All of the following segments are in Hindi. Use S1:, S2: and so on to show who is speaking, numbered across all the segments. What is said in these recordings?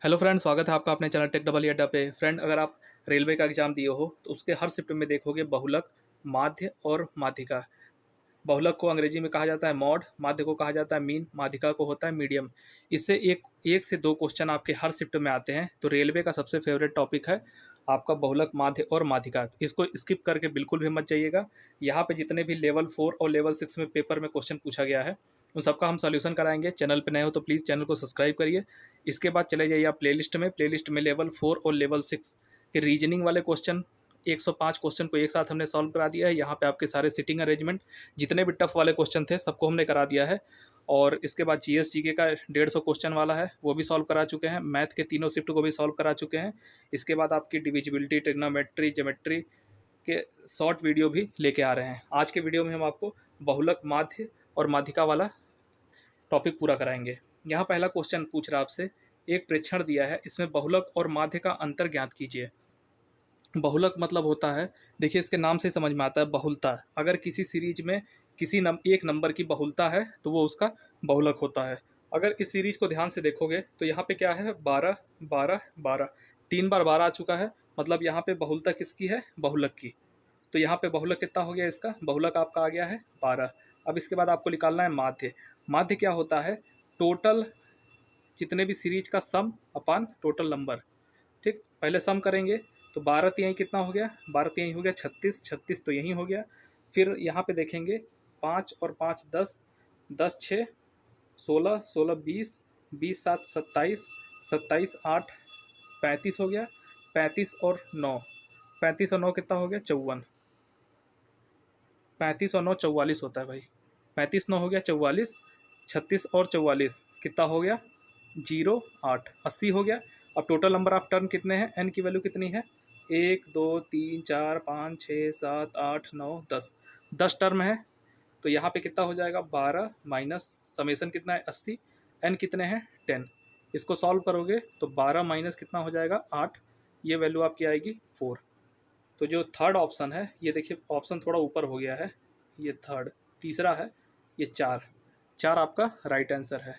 S1: हेलो फ्रेंड, स्वागत है आपका अपने चैनल टेक डबल अड्डा पे। फ्रेंड, अगर आप रेलवे का एग्जाम दिए हो तो उसके हर शिफ्ट में देखोगे बहुलक, माध्य और माध्यिका। बहुलक को अंग्रेजी में कहा जाता है मॉड, माध्य को कहा जाता है मीन, माध्यिका को होता है मीडियम। इससे एक एक से दो क्वेश्चन आपके हर शिफ्ट में आते हैं। तो रेलवे का सबसे फेवरेट टॉपिक है आपका बहुलक, माध्य और माध्यिका। इसको स्किप करके बिल्कुल भी मत जाइएगा। यहाँ पे जितने भी लेवल 4 और लेवल 6 में पेपर में क्वेश्चन पूछा गया है उन सबका हम सॉल्यूशन कराएंगे। चैनल पे नए हो तो प्लीज़ चैनल को सब्सक्राइब करिए। इसके बाद चले जाइए आप प्लेलिस्ट में लेवल 4 और लेवल 6 के रीजनिंग वाले क्वेश्चन, 105 क्वेश्चन को एक साथ हमने सॉल्व करा दिया है। यहाँ पे आपके सारे सिटिंग अरेंजमेंट, जितने भी टफ वाले क्वेश्चन थे सबको हमने करा दिया है। और इसके बाद जीएस जीके का 150 क्वेश्चन वाला है, वो भी सॉल्व करा चुके हैं। मैथ के तीनों शिफ्ट को भी सॉल्व करा चुके हैं। इसके बाद आपकी डिविजिबिलिटी, ट्रिग्नोमेट्री, ज्योमेट्री के शॉर्ट वीडियो भी लेके आ रहे हैं। आज के वीडियो में हम आपको बहुलक, माध्य और माध्यिका वाला टॉपिक पूरा कराएंगे। यहाँ पहला क्वेश्चन पूछ रहा है आपसे, एक प्रेक्षण दिया है, इसमें बहुलक और माध्य का अंतर ज्ञात कीजिए। बहुलक मतलब होता है, देखिए इसके नाम से समझ में आता है बहुलता। अगर किसी सीरीज में एक नंबर की बहुलता है तो वो उसका बहुलक होता है। अगर इस सीरीज को ध्यान से देखोगे तो यहाँ पे क्या है, 12 12 12, 3 बार 12 आ चुका है। मतलब यहाँ पे बहुलता किसकी है, बहुलक की। तो यहाँ पे बहुलक कितना हो गया, इसका बहुलक आपका आ गया है 12। अब इसके बाद आपको निकालना है माध्य। माध्य क्या होता है, टोटल जितने भी सीरीज का सम अपान टोटल नंबर। ठीक, पहले सम करेंगे तो 12 तिहाई कितना हो गया, 12 तिहाई हो गया 36, 36 तो यही हो गया। फिर यहाँ पे देखेंगे 5 और 5 10, 10 6 16, 16 20, 20 7 27, 27 8 35 हो गया। 35 और 9, 35 और 9 कितना हो गया, 54। 35 और 9 44 होता है भाई। 35 9 हो गया 44, 36 और 44 कितना हो गया, 0 8, 80 हो गया। अब टोटल नंबर ऑफ टर्न कितने हैं, एन की वैल्यू कितनी है, 1 2 3 4 5 6 7 8 9 10, 10 टर्म है। तो यहाँ पे कितना हो जाएगा, 12 माइनस समेसन कितना है 80, एन कितने हैं 10। इसको सॉल्व करोगे तो 12 माइनस कितना हो जाएगा 8, ये वैल्यू आपकी आएगी 4। तो जो थर्ड ऑप्शन है, ये देखिए ऑप्शन थोड़ा ऊपर हो गया है, ये थर्ड, तीसरा है ये 4। 4 आपका राइट आंसर है,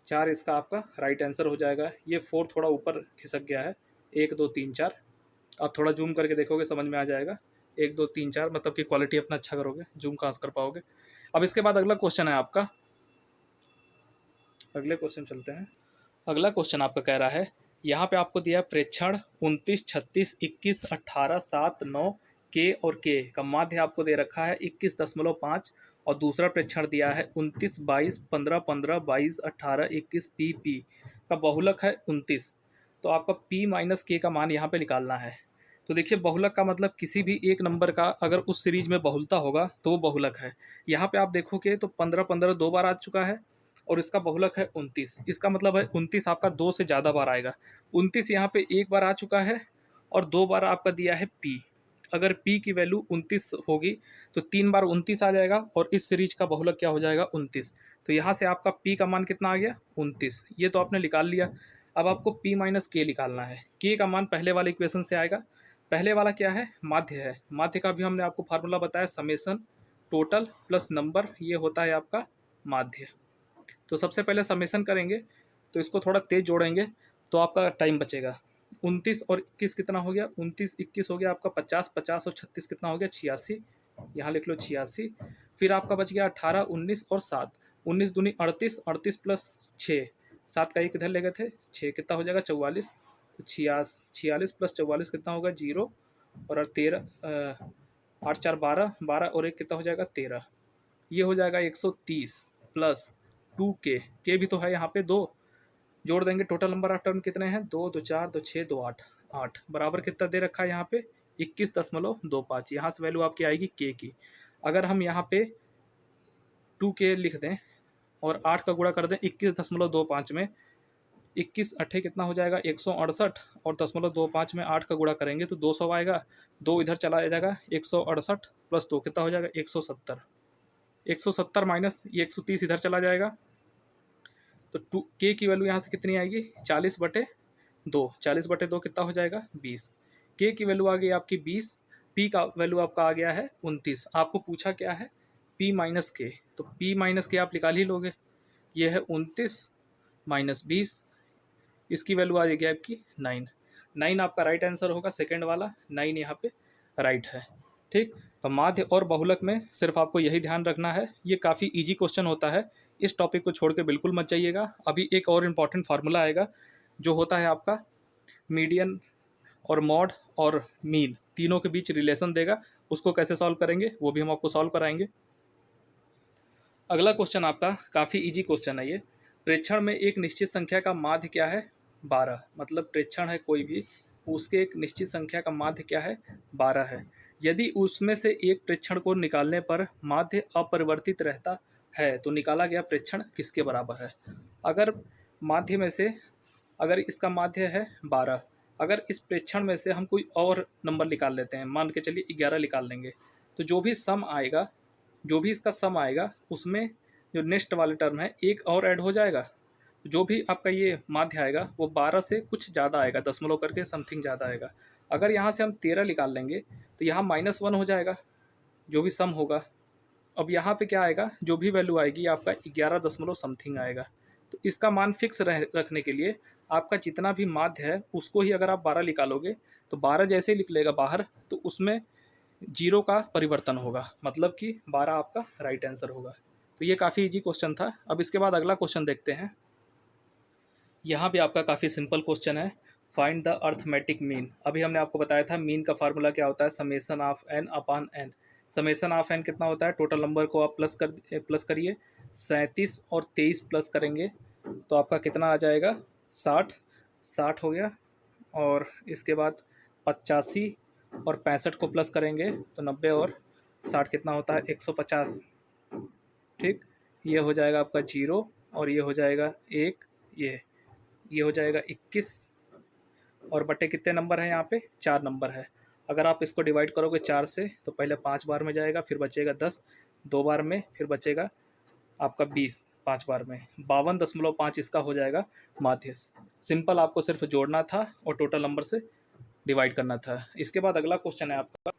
S1: 4 इसका आपका राइट आंसर हो जाएगा। ये 4 थोड़ा ऊपर खिसक गया है, 1 2 3 4। आप थोड़ा जूम करके देखोगे समझ में आ जाएगा। 1 2 3 4 मतलब कि क्वालिटी अपना अच्छा करोगे, जूम खास कर पाओगे। अब इसके बाद अगला क्वेश्चन है आपका, अगले क्वेश्चन चलते हैं। अगला क्वेश्चन आपका कह रहा है, यहाँ पे आपको दिया है प्रेक्षण 29 36 21 18 7 9 के और के का माध्य आपको दे रखा है 21.5, और दूसरा प्रेक्षण दिया है 29 22 15 15 22 18 21 पी का बहुलक है 29। तो आपका पी माइनस के का मान यहाँ पे निकालना है। तो देखिए बहुलक का मतलब किसी भी एक नंबर का अगर उस सीरीज में बहुलता होगा तो वो बहुलक है। यहाँ पे आप देखोगे तो 15 15 2 बार आ चुका है और इसका बहुलक है 29। इसका मतलब है 29 आपका 2 से ज़्यादा बार आएगा। 29 यहाँ पे एक बार आ चुका है और 2 बार आपका दिया है पी। अगर पी की वैल्यू 29 होगी तो 3 बार 29 आ जाएगा और इस सीरीज का बहुलक क्या हो जाएगा 29। तो यहाँ से आपका पी का मान कितना आ गया 29, ये तो आपने निकाल लिया। अब आपको पी माइनस के निकालना है। के का मान पहले वाले इक्वेशन से आएगा। पहले वाला क्या है, माध्य है। माध्य का भी हमने आपको फार्मूला बताया, समेसन टोटल प्लस नंबर, ये होता है आपका माध्य। तो सबसे पहले समेसन करेंगे तो इसको थोड़ा तेज जोड़ेंगे तो आपका टाइम बचेगा। 29 और 21 कितना हो गया, 29 21 हो गया आपका 50, 50 और 36 कितना हो गया 86, यहाँ लिख लो 86। फिर आपका बच गया 18 19 और 7, 19 दूनी 38, 38 प्लस 6, 7 का एक इधर ले गए थे, 6 कितना हो जाएगा 44। 46 प्लस 44 कितना होगा 0, और 13 8 4 12, 12 और एक कितना हो जाएगा 13, ये हो जाएगा 130 प्लस 2 के भी तो है यहाँ पे 2, जोड़ देंगे टोटल नंबर ऑफ टर्म कितने हैं, 2 2 4 2 6 2 8, 8 बराबर कितना दे रखा है यहाँ पे 21.25। यहाँ से वैल्यू आपकी आएगी के की। अगर हम यहाँ पे 2 के लिख दें और 8 का गुणा कर दें 21.25 में, 21 अट्ठे कितना हो जाएगा 168, और 0.25 में 8 का गुणा करेंगे तो 200 आएगा। 2 इधर चला जाएगा, 168 प्लस 2 कितना हो जाएगा 170, 170 माइनस ये 130 इधर चला जाएगा। तो के की वैल्यू यहाँ से कितनी आएगी 40/2, 40/2 कितना हो जाएगा 20। के की वैल्यू आ गई आपकी 20, पी का वैल्यू आपका आ गया है 29। आपको पूछा क्या है, पी माइनस के, तो पी माइनस के आप निकाल ही लोगे। ये है 29 माइनस 20, इसकी वैल्यू आ जाएगी आपकी 9। 9 आपका राइट आंसर होगा, सेकेंड वाला 9 यहाँ पे राइट है। ठीक, तो माध्य और बहुलक में सिर्फ आपको यही ध्यान रखना है, ये काफ़ी इजी क्वेश्चन होता है, इस टॉपिक को छोड़ के बिल्कुल मत जाइएगा। अभी एक और इम्पॉर्टेंट फार्मूला आएगा जो होता है आपका मीडियन और मॉड और मीन, तीनों के बीच रिलेशन देगा, उसको कैसे सॉल्व करेंगे वो भी हम आपको सॉल्व कराएंगे। अगला क्वेश्चन आपका काफ़ी इजी क्वेश्चन है ये। प्रेक्षण में एक निश्चित संख्या का माध्य क्या है? 12। मतलब प्रेक्षण है कोई भी, उसके एक निश्चित संख्या का माध्य क्या है? 12 है। यदि उसमें से एक प्रेक्षण को निकालने पर माध्य अपरिवर्तित रहता है तो निकाला गया प्रेक्षण किसके बराबर है? अगर माध्य में से, अगर इसका माध्य है 12, अगर इस प्रेक्षण में से हम कोई और नंबर निकाल लेते हैं, मान के चलिए 11 निकाल लेंगे, तो जो भी सम आएगा, जो भी इसका सम आएगा उसमें जो नेक्स्ट वाले टर्म है एक और ऐड हो जाएगा। जो भी आपका ये माध्य आएगा वो 12 से कुछ ज़्यादा आएगा, दशमलव करके समथिंग ज़्यादा आएगा। अगर यहाँ से हम 13 निकाल लेंगे तो यहाँ -1 हो जाएगा जो भी सम होगा। अब यहाँ पे क्या आएगा, जो भी वैल्यू आएगी आपका 11 दशमलव समथिंग आएगा। तो इसका मान फिक्स रखने के लिए आपका जितना भी माध्य है उसको ही अगर आप 12 निकालोगे तो 12 जैसे ही निकलेगा बाहर तो उसमें जीरो का परिवर्तन होगा, मतलब कि 12 आपका राइट आंसर होगा। तो ये काफ़ी इजी क्वेश्चन था। अब इसके बाद अगला क्वेश्चन देखते हैं। यहाँ भी आपका काफ़ी सिंपल क्वेश्चन है, फाइंड द अर्थमेटिक मीन। अभी हमने आपको बताया था मीन का फार्मूला क्या होता है, summation of n upon n. Summation of n कितना होता है, टोटल नंबर को आप प्लस करिए, 37 और 23 प्लस करेंगे तो आपका कितना आ जाएगा, 60। 60 हो गया। और इसके बाद 85 और 65 को प्लस करेंगे तो 90 और 60 कितना होता है, 150। ठीक, ये हो जाएगा आपका 0 और ये हो जाएगा 1, ये हो जाएगा 21 और बटे कितने नंबर है यहाँ पे, 4 नंबर है। अगर आप इसको डिवाइड करोगे 4 से तो पहले 5 बार में जाएगा, फिर बचेगा 10 2 बार में, फिर बचेगा आपका 20 5 बार में, 52.5 इसका हो जाएगा माध्य। सिंपल, आपको सिर्फ जोड़ना था और टोटल नंबर से डिवाइड करना था। इसके बाद अगला क्वेश्चन है आपका।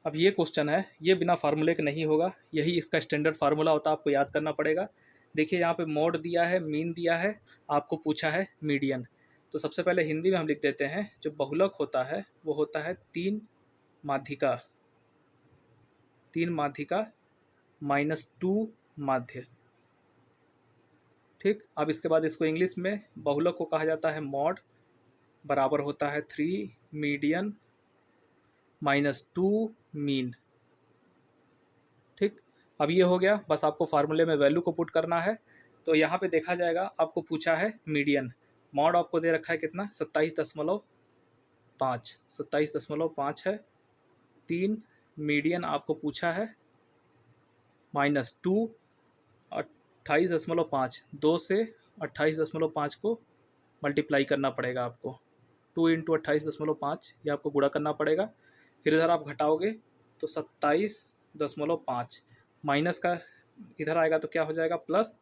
S1: अब ये क्वेश्चन है, ये बिना फार्मूले के नहीं होगा, यही इसका स्टैंडर्ड फार्मूला होता है, आपको याद करना पड़ेगा। देखिए यहाँ पे मोड दिया है, मीन दिया है, आपको पूछा है मीडियन। तो सबसे पहले हिंदी में हम लिख देते हैं, जो बहुलक होता है वो होता है 3 माध्यिका, 3 माध्यिका -2 माध्य। ठीक, अब इसके बाद इसको इंग्लिश में बहुलक को कहा जाता है मॉड, बराबर होता है 3 मीडियन -2 मीन। ठीक, अब ये हो गया, बस आपको फार्मूले में वैल्यू को पुट करना है। तो यहाँ पे देखा जाएगा, आपको पूछा है मीडियन, मॉड आपको दे रखा है कितना, 27.5, 27.5 है। 3 मीडियन आपको पूछा है -2, 28.5, 2 से 28.5 को मल्टीप्लाई करना पड़ेगा आपको, 2 × 28.5 ये आपको गुणा करना पड़ेगा। फिर इधर आप घटाओगे तो 27.5 माइनस का इधर आएगा तो क्या हो जाएगा प्लस,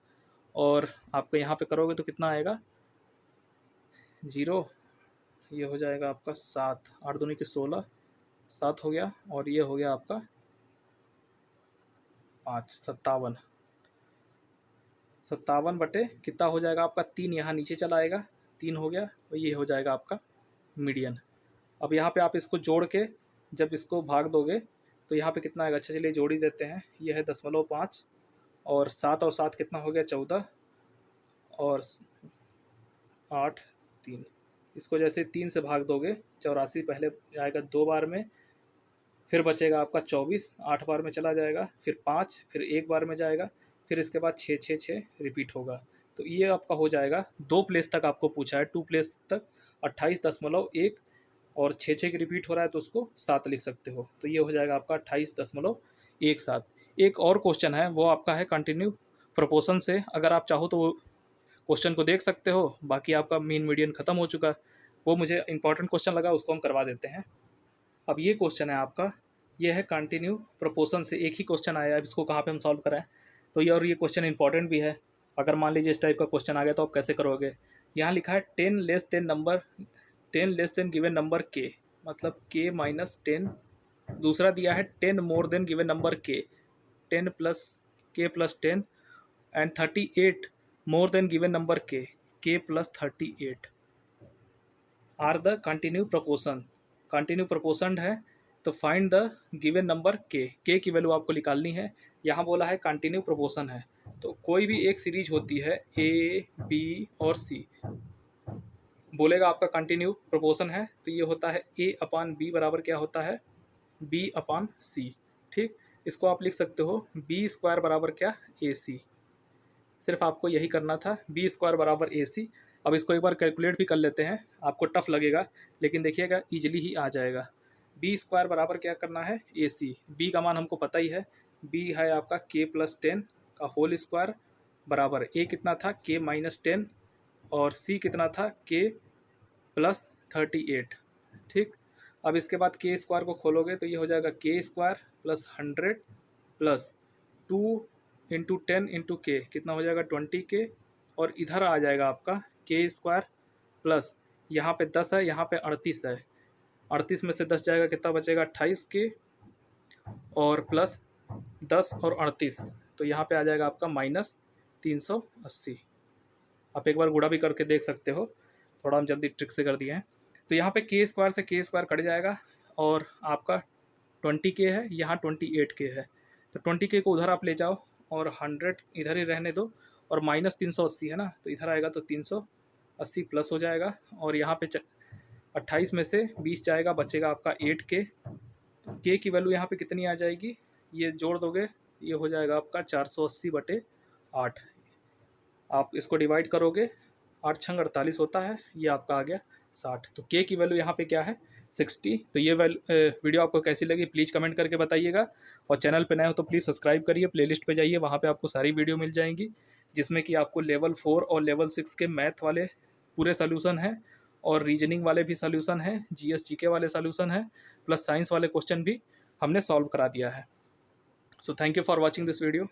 S1: और आपको यहाँ पे करोगे तो कितना आएगा 0, ये हो जाएगा आपका 7, 8 दूनी के 16, 7 हो गया, और ये हो गया आपका 5, 57। 57 बटे कितना हो जाएगा आपका 3, यहाँ नीचे चला आएगा, 3 हो गया, और ये हो जाएगा आपका मीडियन। अब यहाँ पे आप इसको जोड़ के जब इसको भाग दोगे तो यहाँ पे कितना आएगा, अच्छा चलिए जोड़ ही देते हैं, ये है 0.5 और 7 और 7 कितना हो गया 14 और 8 3, इसको जैसे 3 से भाग दोगे 84 पहले आएगा 2 बार में, फिर बचेगा आपका 24, 8 बार में चला जाएगा, फिर 5, फिर 1 बार में जाएगा, फिर इसके बाद 6 6 6 रिपीट होगा। तो ये आपका हो जाएगा 2 प्लेस तक आपको पूछा है, 2 प्लेस तक 28.1 और 6 6 की रिपीट हो रहा है तो उसको 7 लिख सकते हो, तो ये हो जाएगा आपका 28.17। एक और क्वेश्चन है वो आपका है कंटिन्यू प्रोपोर्शन से, अगर आप चाहो तो वो क्वेश्चन को देख सकते हो, बाकी आपका मीन मीडियन ख़त्म हो चुका, वो मुझे इंपॉर्टेंट क्वेश्चन लगा, उसको हम करवा देते हैं। अब ये क्वेश्चन है आपका, ये है कंटिन्यू प्रोपोर्शन से, एक ही क्वेश्चन आया है, अब इसको कहाँ पे हम सॉल्व कराएं, तो ये और ये क्वेश्चन इंपॉर्टेंट भी है। अगर मान लीजिए इस टाइप का क्वेश्चन आ गया तो आप कैसे करोगे। यहाँ लिखा है 10 लेस देन गिवन नंबर के, मतलब के -10, दूसरा दिया है 10 मोर देन गिवन नंबर के, 10 + k + 10 and 38 more than given number के, k plus 38 are the continue proportion है। तो फाइंड द गिवन नंबर के की वैल्यू आपको निकालनी है। यहाँ बोला है कंटिन्यू प्रोपोर्शन है, तो कोई भी एक सीरीज होती है ए बी और सी, बोलेगा आपका कंटिन्यू प्रोपोर्शन है तो ये होता है ए अपान बी बराबर क्या होता है बी अपान सी। ठीक, इसको आप लिख सकते हो बी स्क्वायर बराबर क्या ए सी। सिर्फ आपको यही करना था, बी स्क्वायर बराबर ए सी। अब इसको एक बार कैलकुलेट भी कर लेते हैं, आपको टफ लगेगा लेकिन देखिएगा इजीली ही आ जाएगा। बी स्क्वायर बराबर क्या करना है ए सी, बी का मान हमको पता ही है, बी है आपका के प्लस 10 का होल स्क्वायर बराबर ए कितना था के माइनस 10 और सी कितना था के प्लस 38। ठीक, अब इसके बाद के स्क्वायर को खोलोगे तो ये हो जाएगा के square plus 100 plus 2 into 10 into के कितना हो जाएगा 20 के, और इधर आ जाएगा आपका के स्क्वायर प्लस यहाँ पे 10 है, यहाँ पे 38 है, 38 में से 10 जाएगा कितना बचेगा 28 के, और प्लस 10 और 38 तो यहाँ पे आ जाएगा आपका माइनस 380। आप एक बार गुणा भी करके देख सकते हो, थोड़ा हम जल्दी ट्रिक से कर दिए हैं। तो यहाँ पे के स्क्वायर से के स्क्वायर कट जाएगा और आपका 20 के है, यहाँ 28 के है, तो 20 के को उधर आप ले जाओ और 100 इधर ही रहने दो, और माइनस 380 है ना, तो इधर आएगा तो 380 प्लस हो जाएगा, और यहाँ पे 28 में से 20 जाएगा, बचेगा आपका 8 के। तो के की वैल्यू यहाँ पे कितनी आ जाएगी, ये जोड़ दोगे ये हो जाएगा आपका 480/8। आप इसको डिवाइड करोगे 8 छंग 48 होता है, ये आपका आ गया 60। तो के की वैल्यू यहाँ पे क्या है 60। तो ये वीडियो आपको कैसी लगी प्लीज़ कमेंट करके बताइएगा, और चैनल पे नए हो तो प्लीज़ सब्सक्राइब करिए, प्लेलिस्ट पे जाइए, वहाँ पे आपको सारी वीडियो मिल जाएंगी जिसमें कि आपको लेवल 4 और लेवल 6 के मैथ वाले पूरे सोल्यूशन हैं, और रीजनिंग वाले भी सोल्यूशन हैं, जीएस जीके वाले सोल्यूशन हैं, प्लस साइंस वाले क्वेश्चन भी हमने सॉल्व करा दिया है। So thank you for watching this video.